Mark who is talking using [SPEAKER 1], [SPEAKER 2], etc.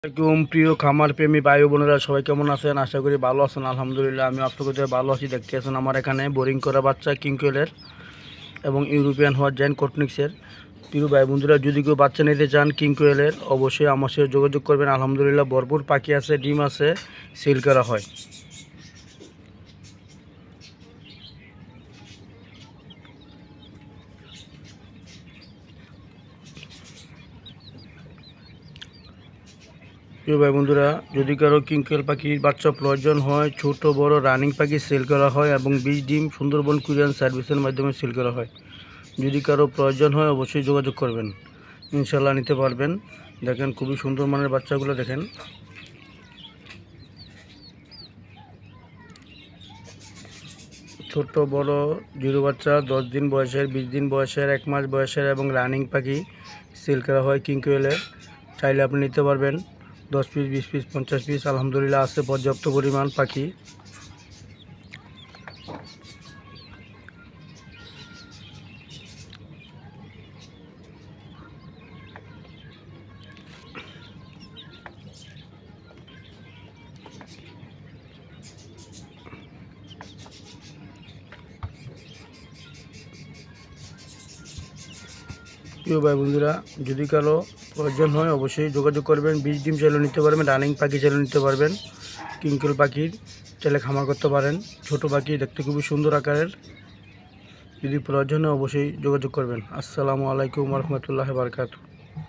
[SPEAKER 1] আসসালামাইকুম প্রিয় খামার প্রেমী ভাই বোনেরা, সবাই কেমন আছেন? আশা করি ভালো আছেন। আলহামদুলিল্লাহ আমি আপনাদের ভালো আছি। দেখতে আছেন আমার এখানে বোরিং করা বাচ্চা কিংকোয়েলের এবং ইউরোপিয়ান হোয়াইট জায়ান্ট কোটনিক্সের। প্রিয় ভাই বন্ধুরা, যদি কেউ বাচ্চা নিতে চান কিংকোয়েলের, অবশ্যই আমার সাথে যোগাযোগ করবেন। আলহামদুলিল্লাহ ভরপুর পাখি আছে, ডিম আছে, সেল করা হয়। প্রিয় ভাই বন্ধুরা, যদি কারো কিংকোয়েল পাখির বাচ্চা প্রয়োজন হয়, ছোট বড় রানিং পাখি সেল করা হয় এবং বীজ ডিম সুন্দরবন কুরিয়ান সার্ভিসের মাধ্যমে সেল করা হয়। যদি কারো প্রয়োজন হয় অবশ্যই যোগাযোগ করবেন, ইনশাল্লাহ নিতে পারবেন। দেখেন খুবই সুন্দর মানের বাচ্চাগুলো দেখেন। ছোট বড় জিরো বাচ্চা 10 দিন বয়সের, 20 দিন বয়সের, 1 মাস বয়সের এবং রানিং পাখি সেল করা হয় কিংকোয়েলের। চাইলে আপনি নিতে পারবেন। 10 পিস, 20 পিস, 50 পিস আলহামদুলিল্লাহ আছে পর্যাপ্ত পরিমাণ পাখি। প্রিয় ভাই বন্ধুরা, যদি কারো প্রয়োজন হয় অবশ্যই যোগাযোগ করবেন। বীজ ডিম চাইলেও নিতে পারবেন, রানিং পাখি চাইলেও নিতে পারবেন। কিংকোয়েল পাখির চাইলে খামার করতে পারেন। ছোট পাখি দেখতে খুবই সুন্দর আকারের। যদি প্রয়োজন হয় অবশ্যই যোগাযোগ করবেন। আসসালামু আলাইকুম ওয়া রাহমাতুল্লাহি ওয়া বারাকাতুহু।